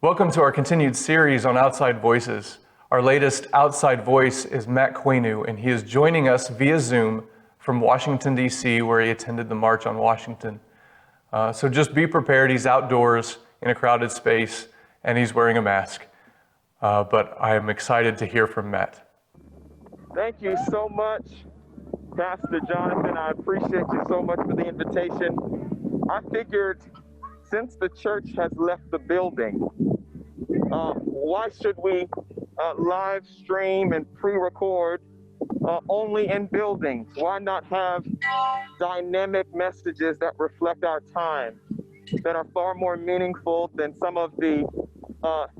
Welcome to our continued series on Outside Voices. Our latest outside voice is Matt Quainoo, and he is joining us via Zoom from Washington, D.C., where he attended the March on Washington. So just be prepared. He's outdoors in a crowded space, and he's wearing a mask. But I am excited to hear from Matt. Thank you so much, Pastor Jonathan. I appreciate you so much for the invitation. I figured since the church has left the building, why should we live stream and pre-record only in buildings? Why not have dynamic messages that reflect our time, that are far more meaningful than some of the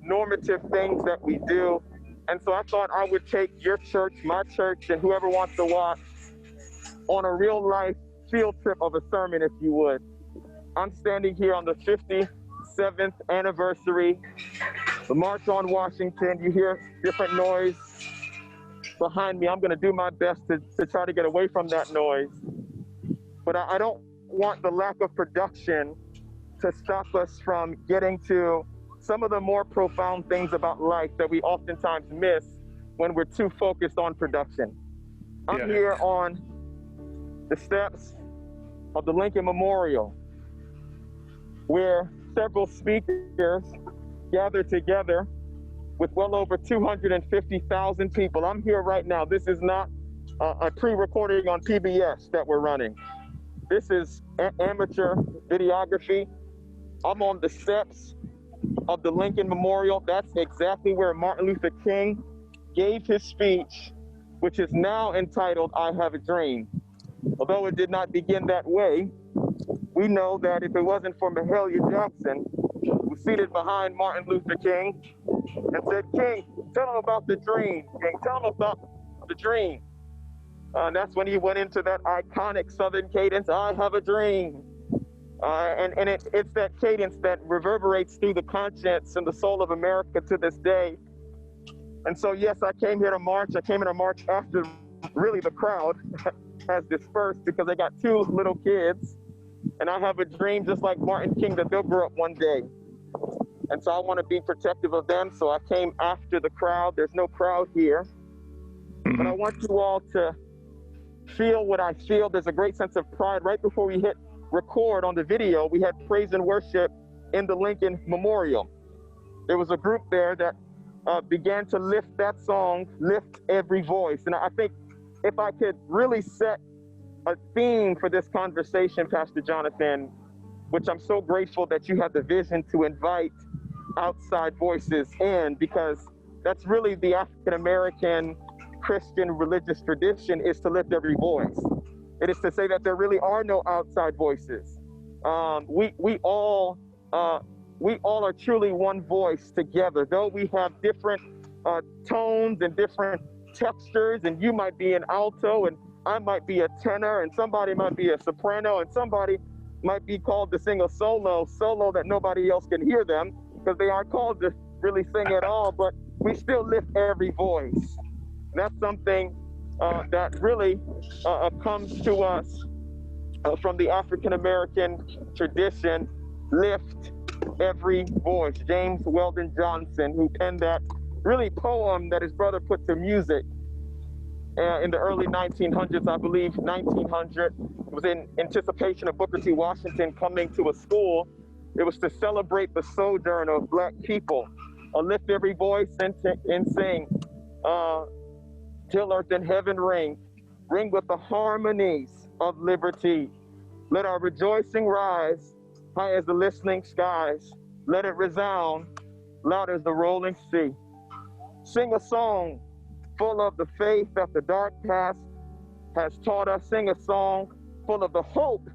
normative things that we do? And so I thought I would take your church, my church, and whoever wants to watch on a real life field trip of a sermon, if you would. I'm standing here on the 57th anniversary, the March on Washington. You hear different noise behind me. I'm going to do my best to try to get away from that noise. But I don't want the lack of production to stop us from getting to some of the more profound things about life that we oftentimes miss when we're too focused on production. I'm here on the steps of the Lincoln Memorial, where several speakers gathered together with well over 250,000 people. I'm here right now. This is not a pre-recording on PBS that we're running. This is amateur videography. I'm on the steps of the Lincoln Memorial. That's exactly where Martin Luther King gave his speech, which is now entitled, "I Have a Dream." Although it did not begin that way, we know that if it wasn't for Mahalia Jackson, who was seated behind Martin Luther King and said, "King, tell him about the dream. King, tell him about the dream." That's when he went into that iconic Southern cadence, "I have a dream." And it's that cadence that reverberates through the conscience and the soul of America to this day. And so, yes, I came here to march. I came here to march after really the crowd has dispersed because I got two little kids. And I have a dream, just like Martin King, that they'll grow up one day. And so I want to be protective of them. So I came after the crowd. There's no crowd here. But I want you all to feel what I feel. There's a great sense of pride. Right before we hit record on the video, we had praise and worship in the Lincoln Memorial. There was a group there that began to lift that song, "Lift Every Voice." And I think if I could really set a theme for this conversation, Pastor Jonathan, which I'm so grateful that you had the vision to invite outside voices in, because that's really the African-American Christian religious tradition, is to lift every voice. It is to say that there really are no outside voices. We all are truly one voice together, though we have different tones and different textures, and you might be an alto and I might be a tenor, and somebody might be a soprano, and somebody might be called to sing a solo that nobody else can hear them because they aren't called to really sing at all, but we still lift every voice. And that's something that really comes to us from the African-American tradition, lift every voice. James Weldon Johnson, who penned that really poem that his brother put to music in the early 1900s, I believe 1900, it was in anticipation of Booker T. Washington coming to a school. It was to celebrate the sojourn of Black people. Lift every voice and sing, till earth and heaven ring with the harmonies of liberty. Let our rejoicing rise high as the listening skies. Let it resound loud as the rolling sea. Sing a song full of the faith that the dark past has taught us. Sing a song full of the hope,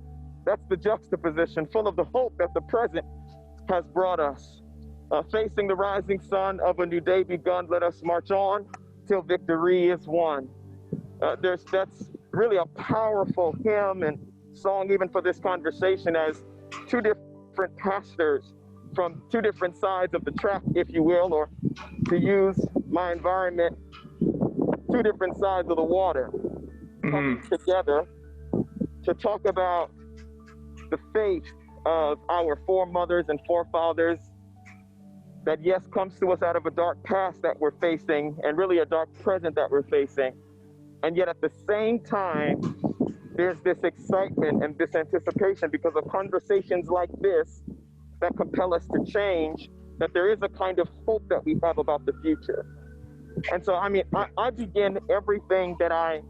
that's the juxtaposition, full of the hope that the present has brought us. Facing the rising sun of a new day begun, let us march on till victory is won. That's really a powerful hymn and song even for this conversation, as two different pastors from two different sides of the track, if you will, or to use my environment, two different sides of the water, coming together to talk about the faith of our foremothers and forefathers that, yes, comes to us out of a dark past that we're facing and really a dark present that we're facing. And yet at the same time, there's this excitement and this anticipation because of conversations like this that compel us to change, that there is a kind of hope that we have about the future. And so, I mean, I begin everything that I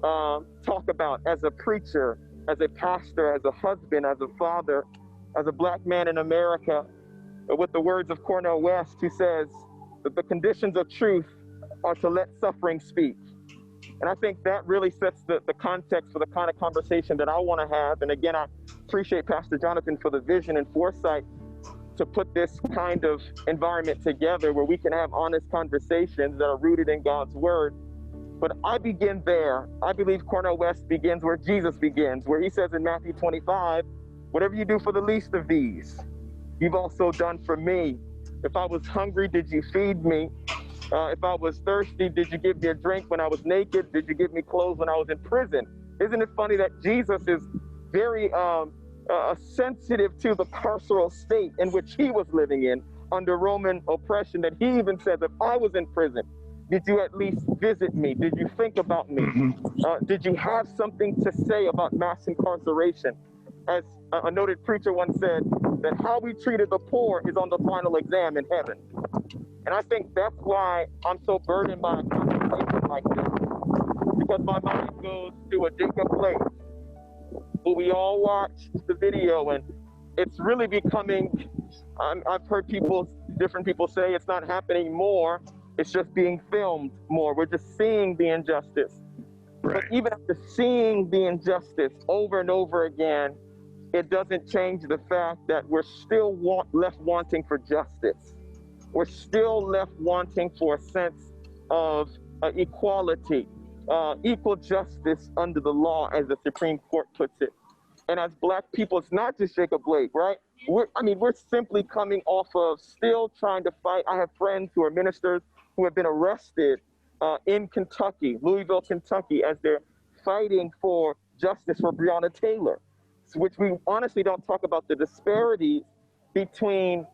talk about as a preacher, as a pastor, as a husband, as a father, as a black man in America, with the words of Quainoo West, who says that the conditions of truth are to let suffering speak. And I think that really sets the context for the kind of conversation that I want to have. And again, I appreciate Pastor Jonathan for the vision and foresight to put this kind of environment together where we can have honest conversations that are rooted in God's word. But I begin there. I believe Quainoo West begins where Jesus begins, where he says in Matthew 25, whatever you do for the least of these, you've also done for me. If I was hungry, did you feed me? If I was thirsty, did you give me a drink? When I was naked, did you give me clothes when I was in prison? Isn't it funny that Jesus is very sensitive to the carceral state in which he was living in under Roman oppression, that he even says, if I was in prison, did you at least visit me? Did you think about me? Did you have something to say about mass incarceration? As a noted preacher once said, that how we treated the poor is on the final exam in heaven. And I think that's why I'm so burdened by a conversation like this, because my mind goes to a Jacob Blake, who we all watched the video, and it's really becoming, I've heard different people say it's not happening more, it's just being filmed more. We're just seeing the injustice. Right. But even after seeing the injustice over and over again, it doesn't change the fact that we're still left wanting for justice. We're still left wanting for a sense of equality, equal justice under the law, as the Supreme Court puts it. And as black people, it's not just Jacob Blake, right? We're simply coming off of still trying to fight. I have friends who are ministers who have been arrested in Kentucky, Louisville, Kentucky, as they're fighting for justice for Breonna Taylor, which we honestly don't talk about the disparities between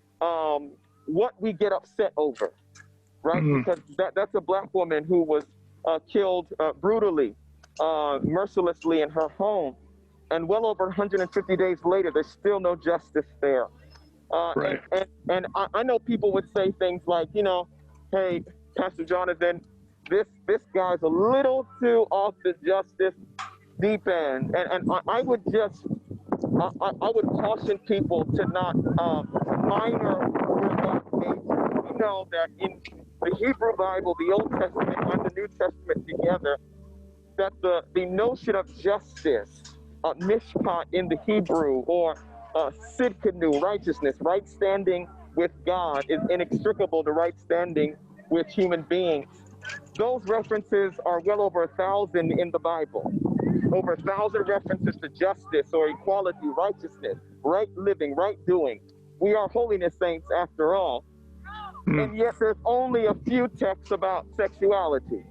what we get upset over, right? Because that's a black woman who was killed brutally, mercilessly in her home. And well over 150 days later, there's still no justice there. Right. And I know people would say things like, hey, Pastor Jonathan, this guy's a little too off the justice deep end. And I would just, I would caution people to not minor without major. We know that in the Hebrew Bible, the Old Testament and the New Testament together, that the notion of justice, mishpat in the Hebrew, or sidkenu, righteousness, right standing with God, is inextricable to right standing with human beings. Those references are well over 1,000 in the Bible. Over 1,000 references to justice or equality, righteousness, right living, right doing. We are holiness saints after all. And yet there's only a few texts about sexuality.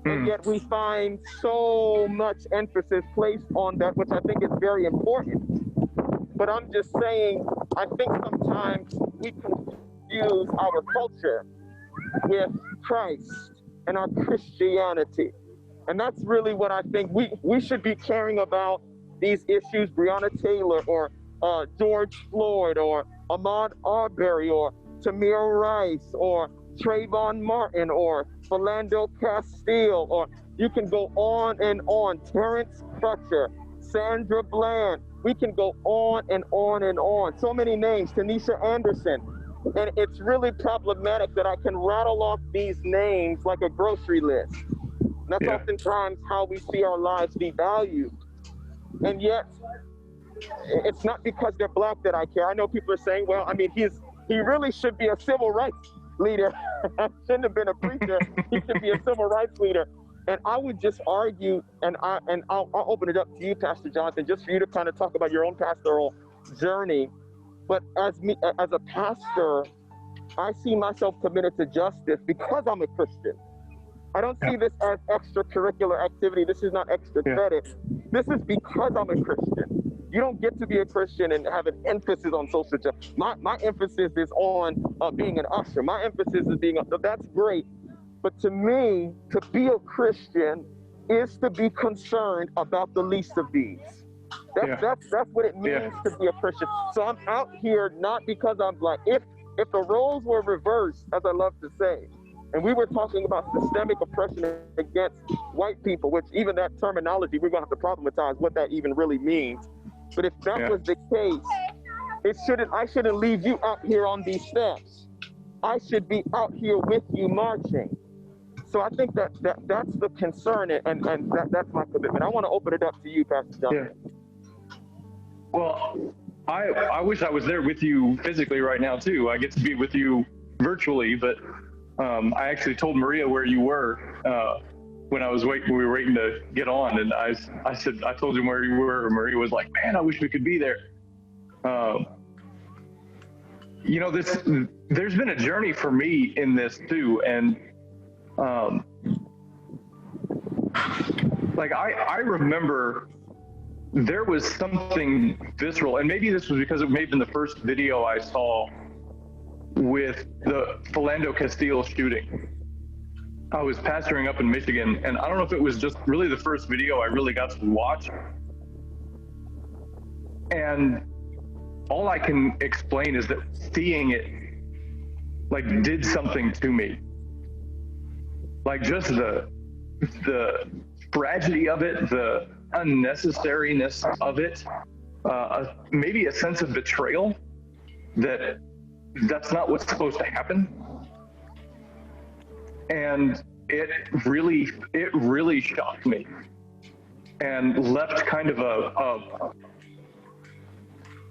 And yet we find so much emphasis placed on that, which I think is very important. But I'm just saying, I think sometimes we confuse our culture with Christ and our Christianity. And that's really what I think we should be caring about, these issues, Breonna Taylor or George Floyd or Ahmaud Arbery or Tamir Rice or Trayvon Martin or Philando Castile, or you can go on and on, Terrence Crutcher, Sandra Bland, we can go on and on and on. So many names, Tanisha Anderson. And it's really problematic that I can rattle off these names like a grocery list. That's oftentimes how we see our lives devalued. And yet, it's not because they're black that I care. I know people are saying, well, I mean, he really should be a civil rights leader. I shouldn't have been a preacher. He should be a civil rights leader. And I would just argue, and I'll open it up to you, Pastor Jonathan, just for you to kind of talk about your own pastoral journey. But as a pastor, I see myself committed to justice because I'm a Christian. I don't see this as extracurricular activity. This is not extra credit. This is because I'm a Christian. You don't get to be a Christian and have an emphasis on social justice. My emphasis is on being an usher. My emphasis is being that's great. But to me, to be a Christian is to be concerned about the least of these. That's what it means to be a Christian. So I'm out here not because I'm like, if the roles were reversed, as I love to say, and we were talking about systemic oppression against white people, which even that terminology, we're gonna have to problematize what that even really means. But if that was the case, I shouldn't leave you out here on these steps. I should be out here with you marching. So I think that's the concern, and that's my commitment. I want to open it up to you, Pastor Jonathan. Yeah. Well, I wish I was there with you physically right now too. I get to be with you virtually, but I actually told Maria where you were when we were waiting to get on, and I said I told him where you were. And Maria was like, "Man, I wish we could be there." You know, there's been a journey for me in this too, and like I remember there was something visceral, and maybe this was because it may have been the first video I saw with the Philando Castile shooting. I was pastoring up in Michigan, and I don't know if it was just really the first video I really got to watch. And all I can explain is that seeing it like did something to me. Like just the tragedy of it, the unnecessariness of it, maybe a sense of betrayal that's not what's supposed to happen. And it really shocked me and left kind of I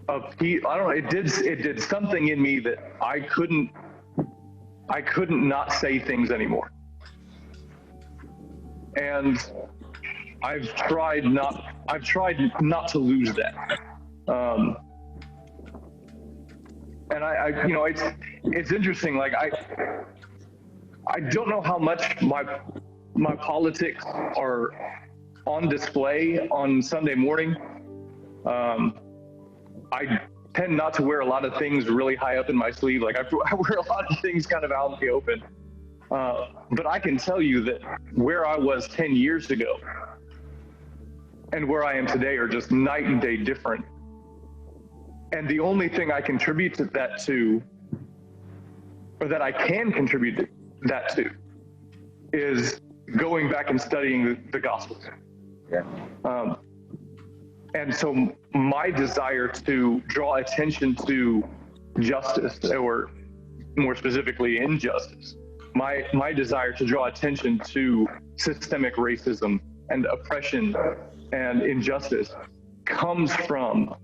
don't know, it did something in me that I couldn't not say things anymore. And I've tried not to lose that. And I you know, it's interesting. Like I don't know how much my politics are on display on Sunday morning. I tend not to wear a lot of things really high up in my sleeve. Like I wear a lot of things kind of out in the open. But I can tell you that where I was 10 years ago and where I am today are just night and day different. And the only thing I contribute to that to, or that I can contribute to that to, is going back and studying the Gospels. Yeah. And so my desire to draw attention to justice, or more specifically injustice, my desire to draw attention to systemic racism and oppression and injustice comes from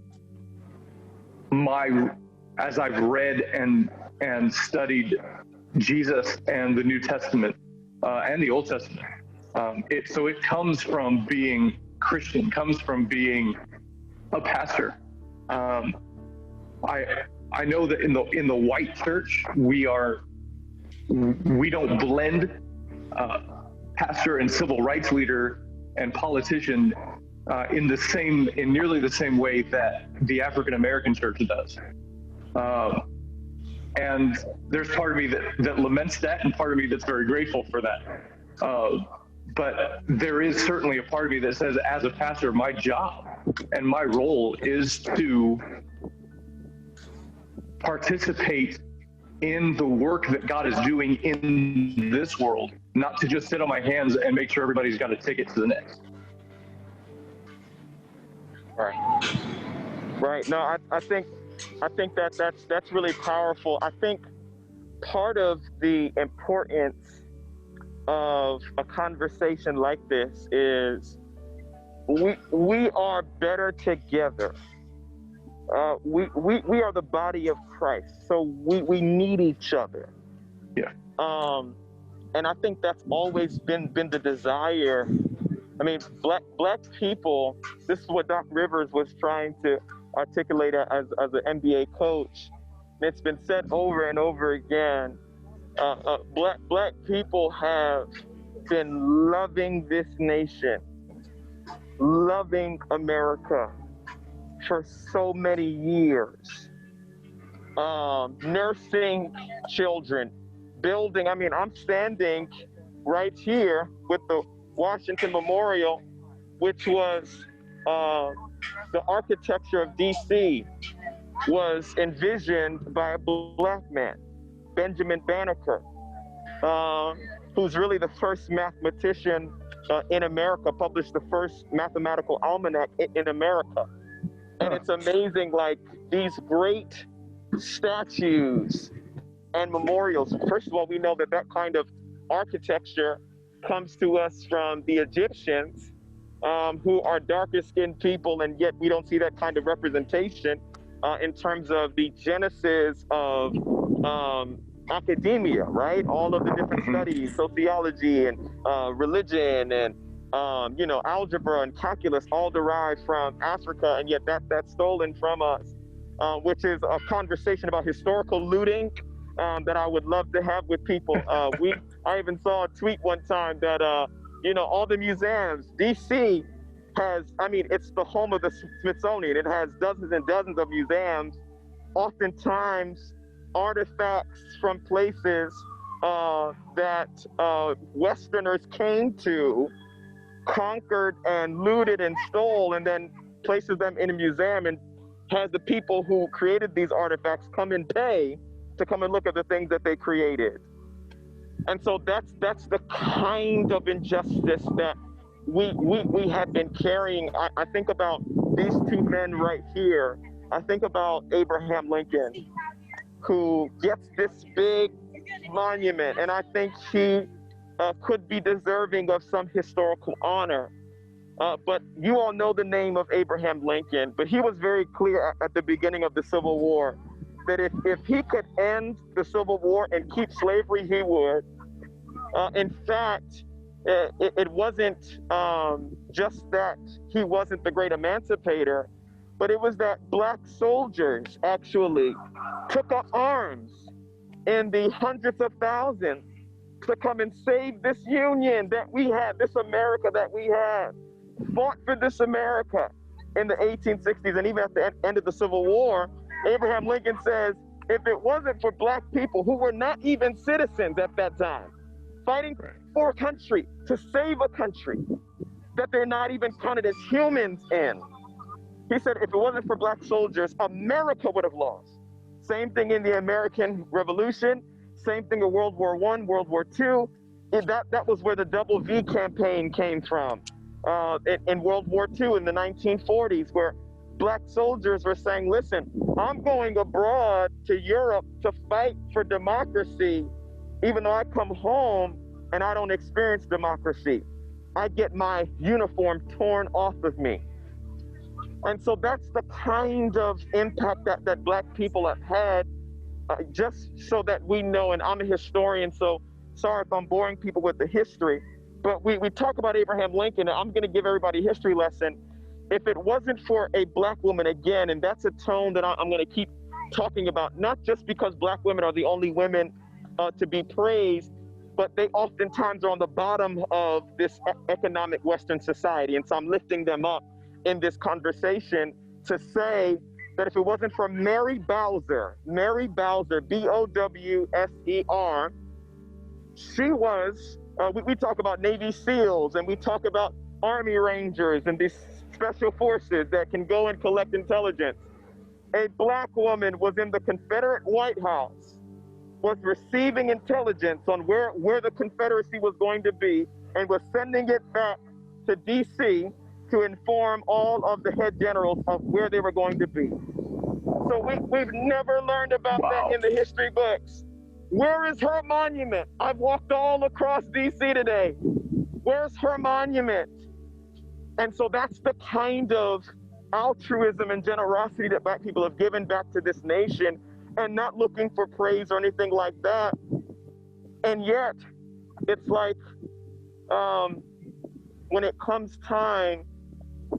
as I've read and studied Jesus and the New Testament and the Old Testament. So it comes from being Christian, comes from being a pastor. I know that in the white church we don't blend pastor and civil rights leader and politician in nearly the same way that the African American church does. And there's part of me that laments that, and part of me that's very grateful for that. But there is certainly a part of me that says, as a pastor, my job and my role is to participate in the work that God is doing in this world, not to just sit on my hands and make sure everybody's got a ticket to the next. Right. No, I think that's really powerful. I think part of the importance of a conversation like this is we are better together. We are the body of Christ, so we need each other. Yeah. And I think that's always been the desire. I mean, black people. This is what Doc Rivers was trying to articulate as an NBA coach. And it's been said over and over again. Black people have been loving this nation, loving America, for so many years, nursing children, building. I mean, I'm standing right here with the Washington Memorial, which was the architecture of DC was envisioned by a black man, Benjamin Banneker, who's really the first mathematician in America, published the first mathematical almanac in America. And it's amazing, like these great statues and memorials. First of all, we know that that kind of architecture comes to us from the Egyptians, who are darker skinned people, and yet we don't see that kind of representation in terms of the genesis of academia, right? All of the different studies, sociology and religion and algebra and calculus, all derived from Africa, and yet that's stolen from us, which is a conversation about historical looting that I would love to have with people. I even saw a tweet one time that all the museums, DC has, I mean, it's the home of the Smithsonian. It has dozens and dozens of museums, oftentimes artifacts from places that Westerners came to, conquered and looted and stole, and then places them in a museum and has the people who created these artifacts come and pay to come and look at the things that they created. And so that's the kind of injustice that we have been carrying. I think about these two men right here. I think about Abraham Lincoln, who gets this big monument, and I think he could be deserving of some historical honor. But you all know the name of Abraham Lincoln, but he was very clear at the beginning of the Civil War that if he could end the Civil War and keep slavery, he would. In fact, it wasn't just that he wasn't the great emancipator, but it was that black soldiers actually took up arms in the hundreds of thousands to come and save this union that we had, this America that we had, fought for this America in the 1860s. And even at the end of the Civil War, Abraham Lincoln says, if it wasn't for black people who were not even citizens at that time, fighting for a country, to save a country that they're not even counted as humans in. He said, if it wasn't for black soldiers, America would have lost. Same thing in the American Revolution, same thing in World War I, World War II. That was where the Double V campaign came from. In World War II in the 1940s, where black soldiers were saying, listen, I'm going abroad to Europe to fight for democracy, even though I come home and I don't experience democracy. I get my uniform torn off of me. And so that's the kind of impact that black people have had, just so that we know, and I'm a historian, so sorry if I'm boring people with the history, but we talk about Abraham Lincoln, and I'm gonna give everybody a history lesson. If it wasn't for a black woman, again, and that's a tone that I'm gonna keep talking about, not just because black women are the only women to be praised, but they oftentimes are on the bottom of this economic Western society. And so I'm lifting them up in this conversation to say that if it wasn't for Mary Bowser, B-O-W-S-E-R, she was, we talk about Navy SEALs, and we talk about Army Rangers and these special forces that can go and collect intelligence. A black woman was in the Confederate White House, was receiving intelligence on where the Confederacy was going to be, and was sending it back to DC to inform all of the head generals of where they were going to be. So we've never learned about that in the history books. Where is her monument? I've walked all across DC today. Where's her monument? And so that's the kind of altruism and generosity that black people have given back to this nation, and not looking for praise or anything like that. And yet, it's like when it comes time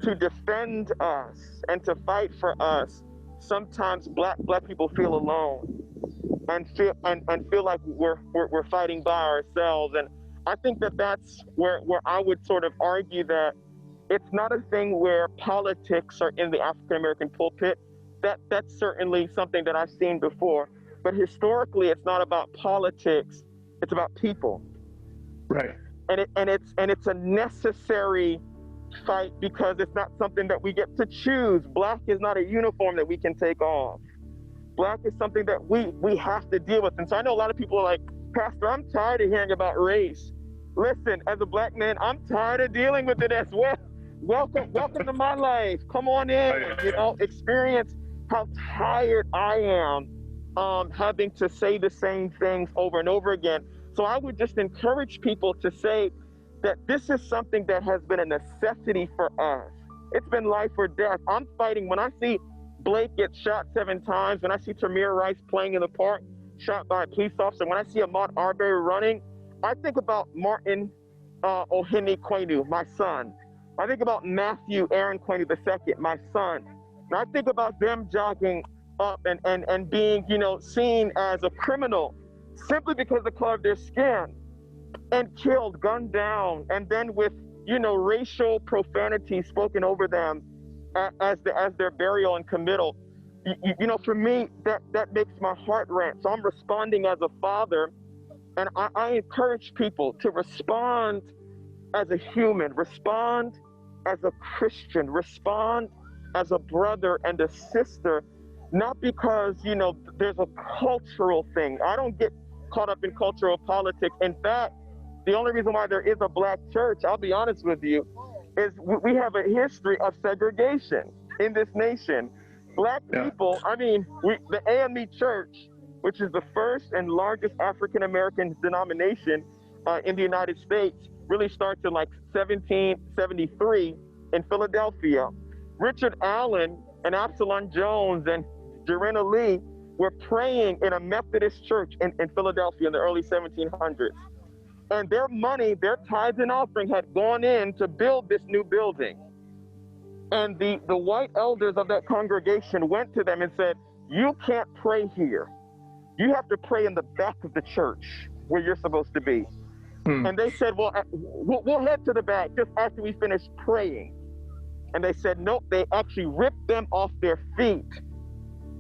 to defend us and to fight for us, sometimes black people feel alone and feel like we're fighting by ourselves. And I think that's where I would sort of argue that It's not a thing where politics are in the African American pulpit. That's certainly something that I've seen before. But historically, it's not about politics. It's about people. Right. And it's a necessary fight because it's not something that we get to choose. Black is not a uniform that we can take off. Black is something that we have to deal with. And so I know a lot of people are like, Pastor, I'm tired of hearing about race. Listen, as a black man, I'm tired of dealing with it as well. Welcome to my life. Come on in, experience how tired I am having to say the same things over and over again. So I would just encourage people to say that this is something that has been a necessity for us. It's been life or death. I'm fighting. When I see Blake get shot 7 times, when I see Tamir Rice playing in the park, shot by a police officer, when I see Ahmaud Arbery running, I think about Martin Ohene Quainoo, my son. I think about Matthew Aaron Quainoo II, my son. And I think about them jogging up and being, seen as a criminal simply because of the color of their skin, and killed, gunned down, and then with, racial profanity spoken over them as their burial and committal. For me, that makes my heart rant. So I'm responding as a father, and I encourage people to respond as a human, respond as a Christian, respond as a brother and a sister, not because, there's a cultural thing. I don't get caught up in cultural politics. In fact, the only reason why there is a black church, I'll be honest with you, is we have a history of segregation in this nation. Black people, the AME Church, which is the first and largest African-American denomination in the United States, really starts in like 1773 in Philadelphia. Richard Allen and Absalom Jones and Joanna Lee were praying in a Methodist church in Philadelphia in the early 1700s. And their money, their tithes and offering had gone in to build this new building. And the white elders of that congregation went to them and said, you can't pray here. You have to pray in the back of the church where you're supposed to be. And they said, well, we'll head to the back just after we finish praying. And they said, nope, they actually ripped them off their feet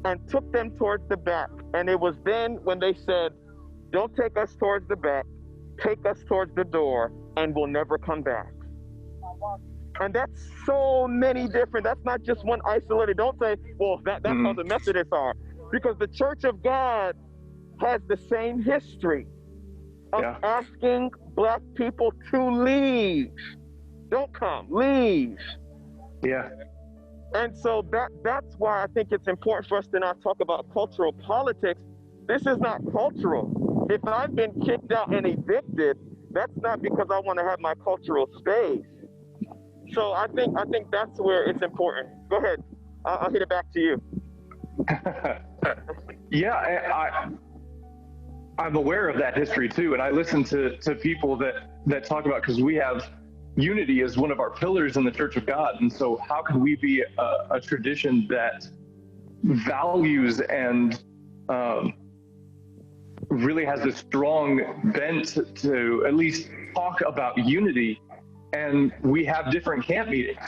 and took them towards the back. And it was then when they said, don't take us towards the back, take us towards the door, and we'll never come back. And that's so many different, that's not just one isolated, don't say, well, that's how the Methodists are. Because the Church of God has the same history of asking black people to leave. Don't come, leave. Yeah. And so that's why I think it's important for us to not talk about cultural politics. This is not cultural. If I've been kicked out and evicted, that's not because I want to have my cultural space. So I think that's where it's important. Go ahead. I'll hit it back to you. Yeah, I'm aware of that history too, and I listen to people that talk about, because we have unity as one of our pillars in the Church of God, and so how can we be a tradition that values and really has a strong bent to at least talk about unity, and we have different camp meetings,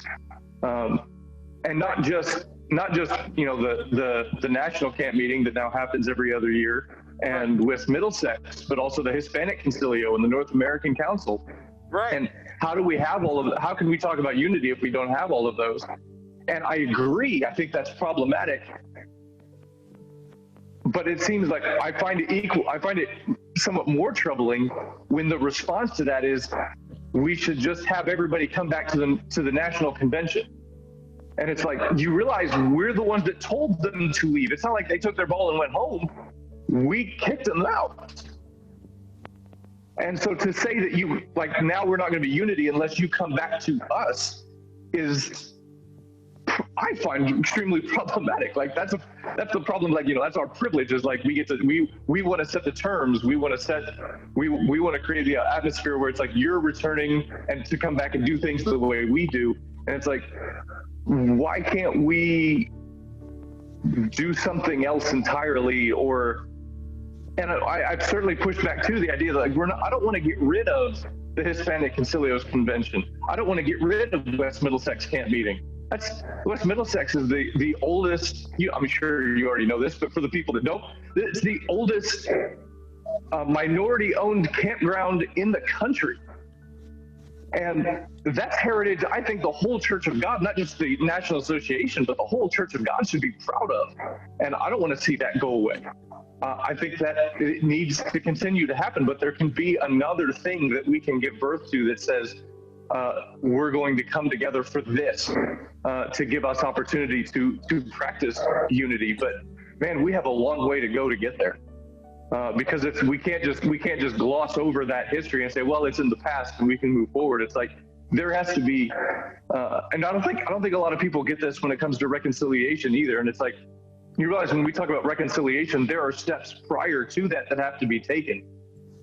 and not just the national camp meeting that now happens every other year, and with Middlesex, but also the Hispanic Concilio and the North American Council. Right. And how do we have all of it? How can we talk about unity if we don't have all of those? And I agree. I think that's problematic. But it seems like I find it somewhat more troubling when the response to that is we should just have everybody come back to the national convention. And it's like, you realize we're the ones that told them to leave. It's not like they took their ball and went home. We kicked them out. And so to say that now we're not going to be unity unless you come back to us is, I find extremely problematic. Like that's the problem. Like, that's our privilege, is like we want to set the terms. We want to create the atmosphere where it's like you're returning and to come back and do things the way we do. And it's like, why can't we do something else entirely? And I've certainly pushed back to the idea that I don't want to get rid of the Hispanic Concilios Convention. I don't want to get rid of West Middlesex Camp Meeting. West Middlesex is the oldest, I'm sure you already know this, but for the people that don't, it's the oldest minority-owned campground in the country. And that's heritage I think the whole Church of God, not just the National Association, but the whole Church of God should be proud of. And I don't want to see that go away. I think that it needs to continue to happen, but there can be another thing that we can give birth to that says, we're going to come together for this, to give us opportunity to practice unity. But man, we have a long way to go to get there. Because if we can't just gloss over that history and say, well, it's in the past and we can move forward. It's like there has to be, and I don't think a lot of people get this when it comes to reconciliation either. And it's like, you realize when we talk about reconciliation, there are steps prior to that have to be taken.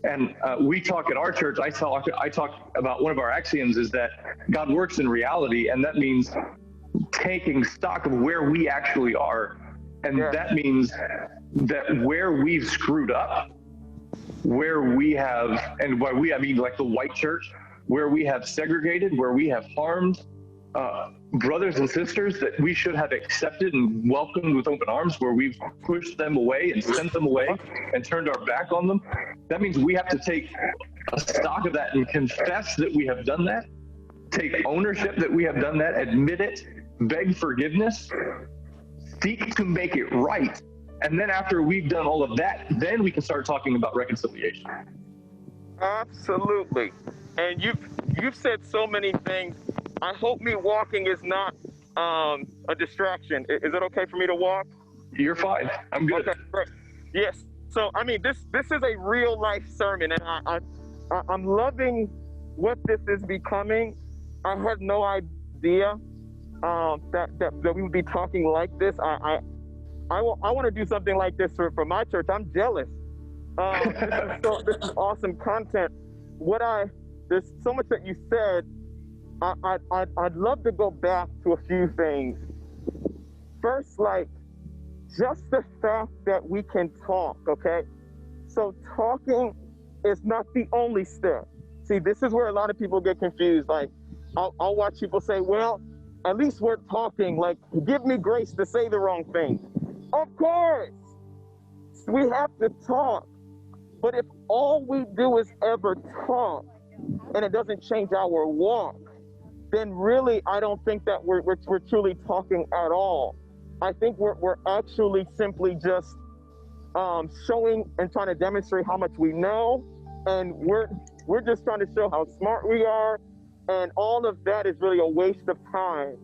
And we talk at our church, I talk about one of our axioms is that God works in reality, and that means taking stock of where we actually are. And that means that where we've screwed up, where we have, and by we I mean like the white church, where we have segregated, where we have harmed brothers and sisters that we should have accepted and welcomed with open arms, where we've pushed them away and sent them away and turned our back on them. That means we have to take a stock of that and confess that we have done that, take ownership that we have done that, admit it, beg forgiveness, seek to make it right. And then after we've done all of that, then we can start talking about reconciliation. Absolutely. And you've said so many things. I hope me walking is not a distraction. Is it okay for me to walk? You're fine. I'm good. Okay, great. Yes. So I mean, this is a real life sermon, and I'm loving what this is becoming. I had no idea that we would be talking like this. I want to do something like this for my church. I'm jealous. This is awesome content. There's so much that you said. I'd love to go back to a few things. First, like, just the fact that we can talk, okay? So talking is not the only step. See, this is where a lot of people get confused. Like, I'll watch people say, well, at least we're talking, like, give me grace to say the wrong thing. Of course, we have to talk. But if all we do is ever talk and it doesn't change our walk, then really, I don't think that we're truly talking at all. I think we're actually simply just showing and trying to demonstrate how much we know, and we're just trying to show how smart we are, and all of that is really a waste of time,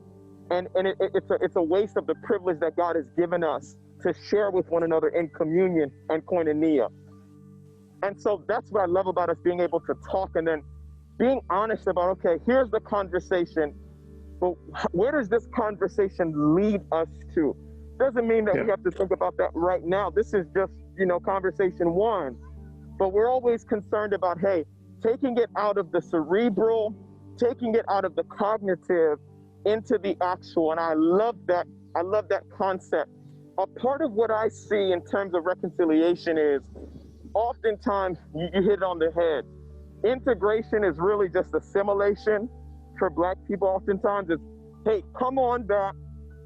and it's a waste of the privilege that God has given us to share with one another in communion and koinonia. And so that's what I love about us being able to talk, and then being honest about, okay, here's the conversation, but where does this conversation lead us to? Doesn't mean that we have to think about that right now. This is just, conversation one. But we're always concerned about, hey, taking it out of the cerebral, taking it out of the cognitive into the actual. And I love that. I love that concept. A part of what I see in terms of reconciliation is oftentimes you hit it on the head. Integration is really just assimilation for Black people. Oftentimes it's, hey, come on back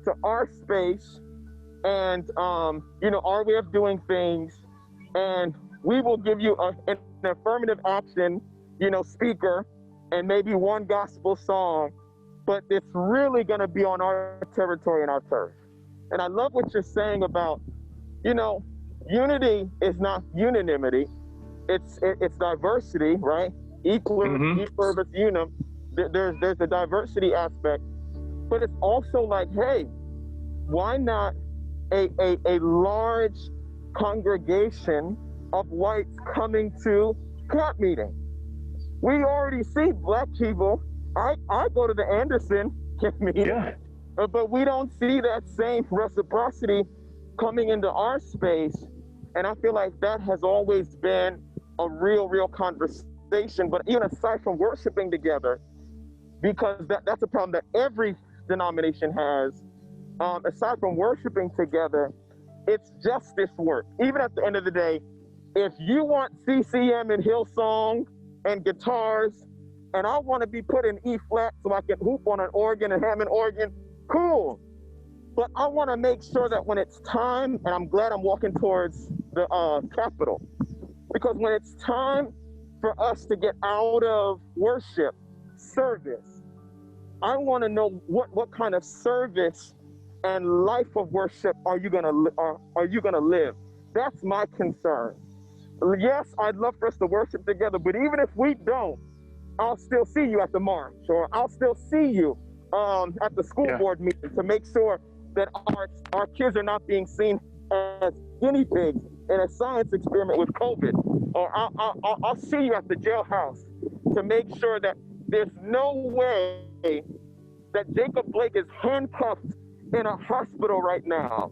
to our space and, our way of doing things, and we will give you an affirmative action, speaker, and maybe one gospel song, but it's really going to be on our territory and our turf. And I love what you're saying about, unity is not unanimity. It's diversity, right? Pluribus unum. There's a diversity aspect, but it's also like, hey, why not a large congregation of whites coming to camp meeting? We already see Black people. I go to the Anderson camp meeting, but we don't see that same reciprocity coming into our space. And I feel like that has always been a real conversation. But even aside from worshiping together, because that's a problem that every denomination has, aside from worshiping together, it's justice work. Even at the end of the day, if you want CCM and Hillsong and guitars and I want to be put in E flat so I can hoop on an organ and Hammond organ, cool. But I want to make sure that when it's time, and I'm glad I'm walking towards the Capitol, because when it's time for us to get out of worship, service, I want to know what kind of service and life of worship are you gonna live? That's my concern. Yes, I'd love for us to worship together, but even if we don't, I'll still see you at the march, or I'll still see you at the school board meeting to make sure that our kids are not being seen as guinea pigs in a science experiment with COVID. Or I'll see you at the jailhouse to make sure that there's no way that Jacob Blake is handcuffed in a hospital right now.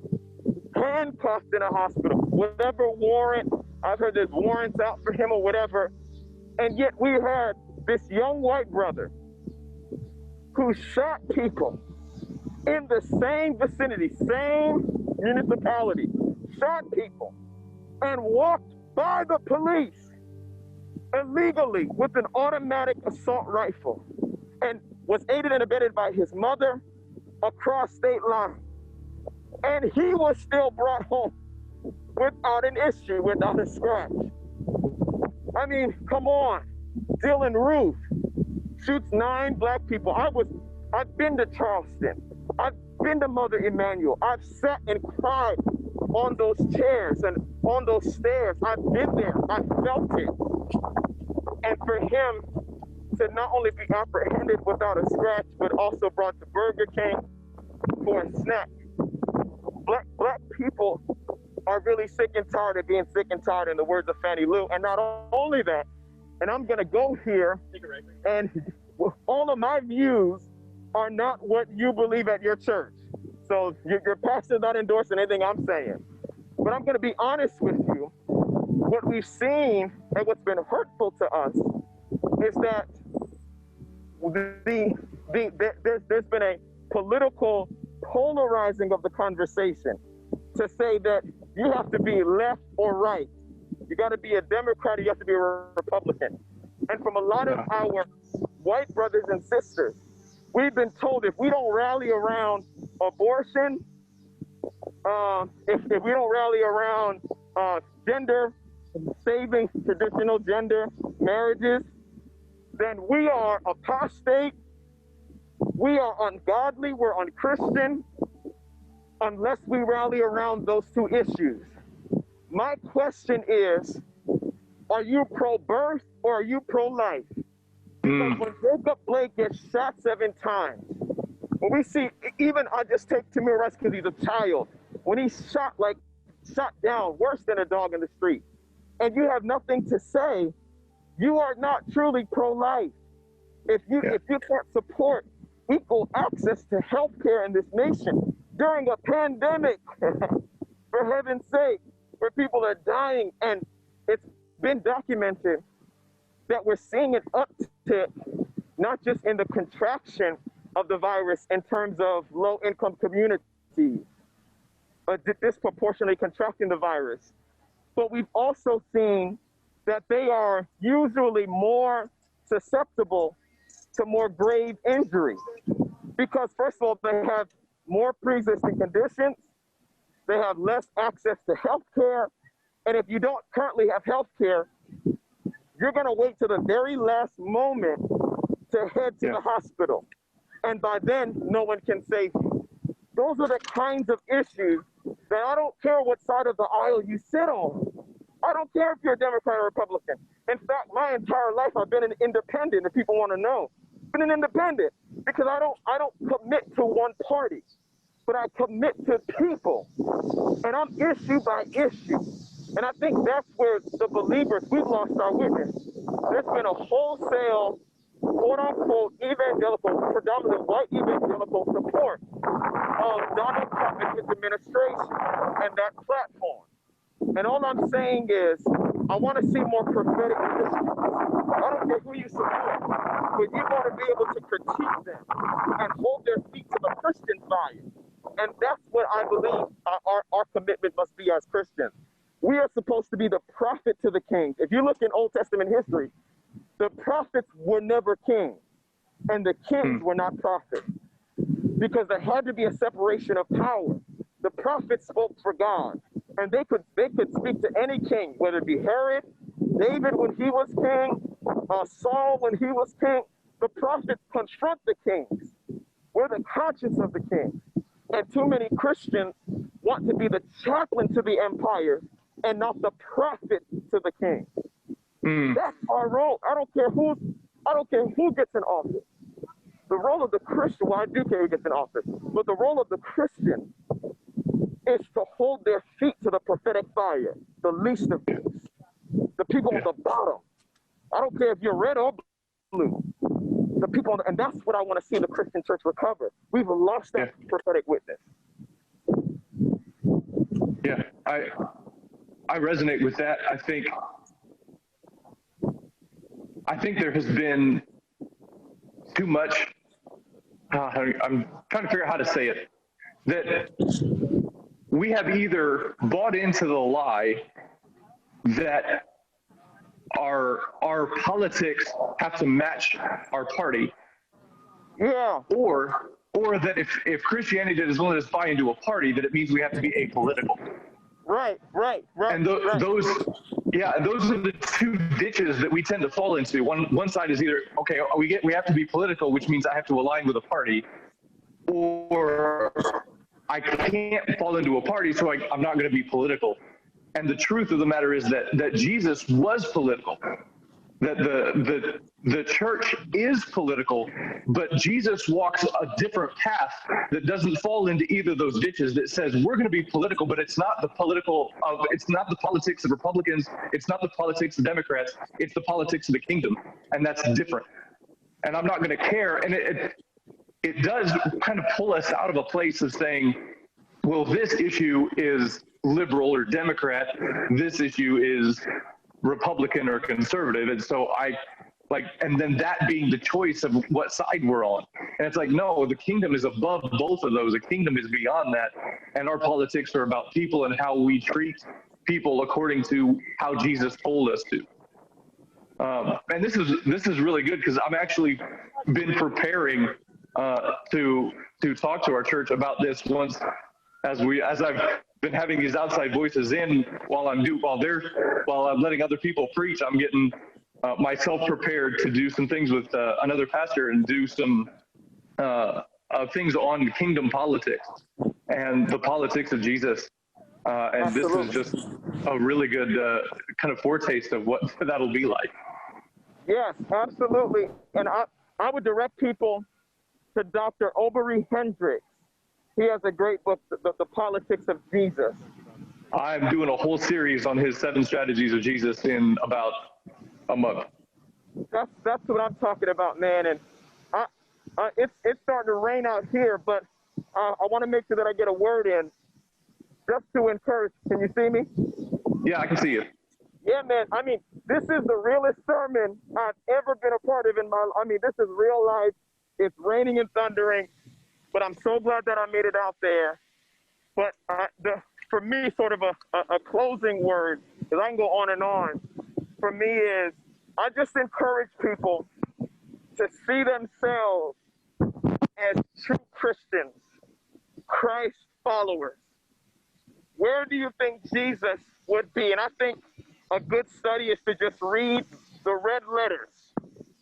Handcuffed in a hospital. Whatever warrant, I've heard there's warrants out for him or whatever. And yet we had this young white brother who shot people in the same vicinity, same municipality, shot people and walked by the police illegally with an automatic assault rifle and was aided and abetted by his mother across state lines. And he was still brought home without an issue, without a scratch. I mean, come on. Dylan Roof shoots 9 black people. I've been to Charleston. I've been to Mother Emanuel. I've sat and cried on those chairs and on those stairs. I've been there. I felt it. And for him to not only be apprehended without a scratch, but also brought to Burger King for a snack. Black people are really sick and tired of being sick and tired, in the words of Fannie Lou. And not only that, and I'm gonna go here, and all of my views are not what you believe at your church. So your pastor's not endorsing anything I'm saying. But I'm gonna be honest with you. What we've seen and what's been hurtful to us is that there's been a political polarizing of the conversation to say that you have to be left or right. You got to be a Democrat or you have to be a Republican. And from a lot of our white brothers and sisters, we've been told if we don't rally around abortion, if we don't rally around gender, saving traditional gender marriages, then we are apostate, we are ungodly, we're unchristian, unless we rally around those 2 issues. My question is, are you pro-birth or are you pro-life? Because when Jacob Blake gets shot 7 times, when we see, even I just take Tamir Rice because he's a child, when he's shot down, worse than a dog in the street, and you have nothing to say, you are not truly pro-life. If you can't support equal access to healthcare in this nation during a pandemic, for heaven's sake, where people are dying, and it's been documented that we're seeing an uptick, not just in the contraction of the virus in terms of low-income communities, but disproportionately contracting the virus. But we've also seen that they are usually more susceptible to more grave injuries because, first of all, they have more pre-existing conditions, they have less access to health care, and if you don't currently have health care, you're going to wait to the very last moment to head to the hospital. And by then, no one can save you. Those are the kinds of issues that I don't care what side of the aisle you sit on. I don't care if you're a Democrat or Republican. In fact, my entire life, I've been an independent, if people want to know. I've been an independent because I don't commit to one party, but I commit to people. And I'm issue by issue. And I think that's where the believers, we've lost our witness. There's been a wholesale, quote-unquote, evangelical, predominantly white evangelical support of Donald Trump and his administration and that platform. And all I'm saying is, I want to see more prophetic Christians. I don't care who you support, but you want to be able to critique them and hold their feet to the Christian fire. And that's what I believe our commitment must be as Christians. We are supposed to be the prophet to the king. If you look in Old Testament history, The prophets were never kings, and the kings were not prophets, because there had to be a separation of power. The prophets spoke for God, and they could speak to any king, whether it be Herod, David when he was king, Saul when he was king. The prophets confront the kings. We're the conscience of the king. And too many Christians want to be the chaplain to the empire and not the prophet to the king. That's our role. I don't care who gets in office. The role of the Christian, well, I do care who gets in office, but the role of the Christian is to hold their feet to the prophetic fire, the least of these, the people at the bottom. I don't care if you're red or blue. The people, and that's what I want to see the Christian church recover. We've lost that prophetic witness. Yeah, I resonate with that. I think there has been too much. I'm trying to figure out how to say it. That we have either bought into the lie that our politics have to match our party, or that if Christianity doesn't let us buy into a party, that it means we have to be apolitical. Right. And those are the two ditches that we tend to fall into. One side is either, okay, we have to be political, which means I have to align with a party, or I can't fall into a party, so I'm not going to be political. And the truth of the matter is that Jesus was political, that the church is political, but Jesus walks a different path that doesn't fall into either of those ditches, that says we're going to be political, but it's not the politics of Republicans, it's not the politics of Democrats, it's the politics of the kingdom, and that's different. And I'm not going to care. And it does kind of pull us out of a place of saying, well, this issue is liberal or Democrat, this issue is Republican or conservative. And so and then that being the choice of what side we're on. And it's like, no, the kingdom is above both of those. The kingdom is beyond that. And our politics are about people and how we treat people according to how Jesus told us to. And this is really good, because I've actually been preparing to talk to our church about this once, as I've been having these outside voices in while I'm letting other people preach. I'm getting myself prepared to do some things with another pastor and do some things on kingdom politics and the politics of Jesus. And Absolutely. This is just a really good kind of foretaste of what that'll be like. Yes, absolutely. And I would direct people to Dr. Obery Hendricks. He has a great book, The Politics of Jesus. I'm doing a whole series on his 7 strategies of Jesus in about a month. That's what I'm talking about, man. And it's starting to rain out here, but I want to make sure that I get a word in just to encourage. Can you see me? Yeah, I can see you. Yeah, man. I mean, this is the realest sermon I've ever been a part of in my life. I mean, this is real life. It's raining and thundering, but I'm so glad that I made it out there. But for me, sort of a closing word, because I can go on and on, for me is I just encourage people to see themselves as true Christians, Christ followers. Where do you think Jesus would be? And I think a good study is to just read the red letters.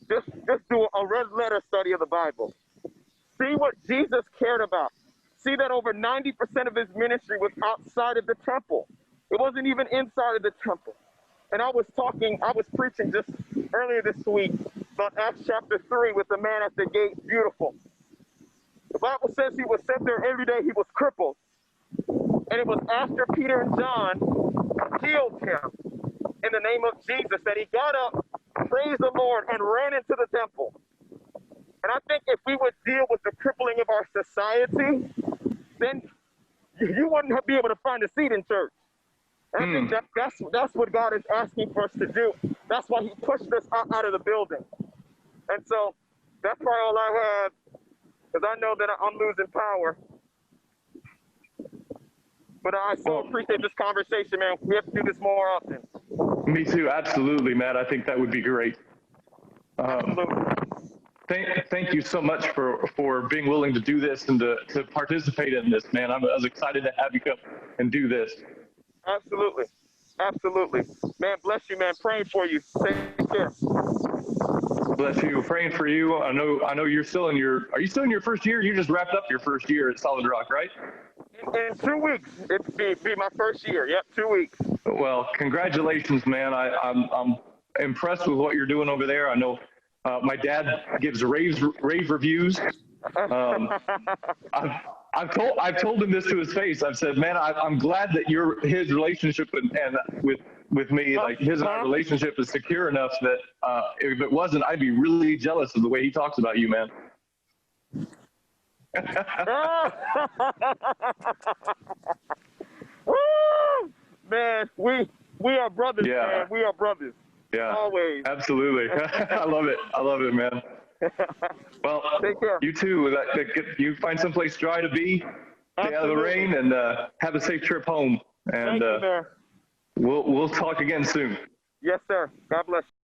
Just do a red letter study of the Bible. See what Jesus cared about. See that over 90% of his ministry was outside of the temple. It wasn't even inside of the temple. And I was preaching just earlier this week about Acts chapter 3 with the man at the gate, beautiful. The Bible says he was sent there every day, he was crippled. And it was after Peter and John healed him in the name of Jesus that he got up, praised the Lord, and ran into the temple. And I think if we would deal with the crippling of our society, then you wouldn't be able to find a seat in church. And I think that's what God is asking for us to do. That's why he pushed us out of the building. And so that's probably all I have, because I know that I'm losing power. But I so appreciate this conversation, man. We have to do this more often. Me too, absolutely, Matt. I think that would be great. Absolutely. Thank you so much for being willing to do this and to participate in this, man. I was excited to have you come and do this. Absolutely. Absolutely. Man, bless you, man. Praying for you. Take care. Bless you. Praying for you. I know you're still in your. Are you still in your first year? You just wrapped up your first year at Solid Rock, right? In 2 weeks, it's be my first year. Yep, 2 weeks. Well, congratulations, man. I'm impressed with what you're doing over there. I know my dad gives rave reviews. I've told him this to his face. I've said, man, I'm glad that his relationship and with me, like his and our relationship is secure enough that if it wasn't, I'd be really jealous of the way he talks about you, man. Woo! Man, we are brothers, Yeah. man. We are brothers. Yeah, Always. absolutely. I love it, man. Well, Take care. you too. You find someplace dry to be, stay out of the rain, and have a safe trip home. And Thank you, man. we'll talk again soon. Yes, sir. God bless you.